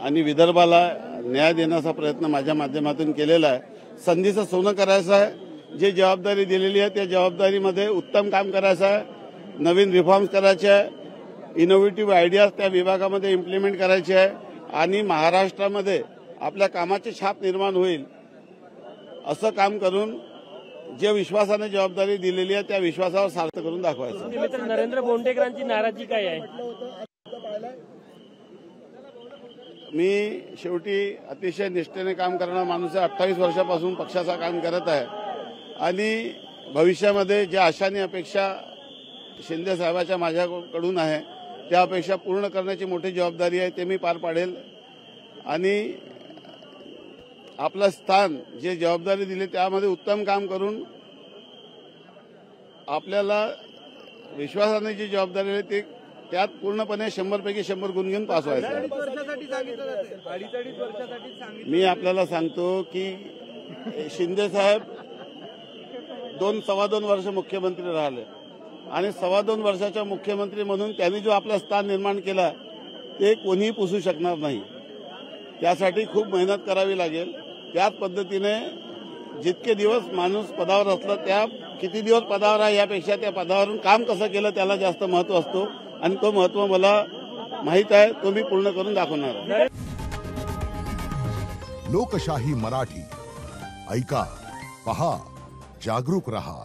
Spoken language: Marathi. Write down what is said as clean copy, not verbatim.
आणि विदर्भाला न्याय देण्याचा प्रयत्न माझ्या माध्यमातून केलेला आहे। संधीचं सोनं करायचं आहे। जी जबाबदारी दिलेली आहे त्या जबाबदारीमध्ये उत्तम काम करायचं आहे। नवीन रिफॉर्म्स करायचे आहे। इनोव्हेटिव्ह आयडियाज त्या विभागामध्ये इम्प्लिमेंट करायचे आहे आणि महाराष्ट्रामध्ये आपल्या कामाची छाप निर्माण होईल असं काम करून जे विश्वासाने जबाबदारी दिलेली आहे त्या विश्वासावर सार्थ करून दाखवायचं। मित्र नरेंद्र बोंडेकरांची नाराजी काय आहे? मी शेवटी अतिशय निष्ठेने काम करणारा माणूस आहे। 28 वर्षापासून पक्षाचा काम करत आहे आणि भविष्यामध्ये ज्या आशांनी अपेक्षा शिंदे साहेबांच्या माझ्याकडून आहे त्या अपेक्षा पूर्ण करण्याची मोठी जबाबदारी आहे। ते मी पार पाडेल आणि आपलं स्थान जे जबाबदारी दिली त्यामध्ये उत्तम काम करून आपल्याला विश्वासाने जी जबाबदारी आहे ती त्यात पूर्णपणे 100 पैकी 100 गुण घेऊन पास व्हायचं। मी आपल्याला सांगतो की शिंदे साहेब 2-2.25 वर्ष मुख्यमंत्री राहिले आणि 2.25 वर्षाच्या मुख्यमंत्री म्हणून त्यांनी जो आपला स्थान निर्माण केला ते कोणीही पुसू शकणार नाही। त्यासाठी खूप मेहनत करावी लागेल। त्याच पद्धतीने जितके दिवस माणूस पदावर असला त्या किती दिवस पदावर आहे यापेक्षा त्या पदावरून काम कसं केलं त्याला जास्त महत्व असतो आणि तो महत्व मला माहित आहे। तो मी पूर्ण करून दाखवणार आहे। लोकशाही मराठी ऐका, पहा, जागरूक रहा।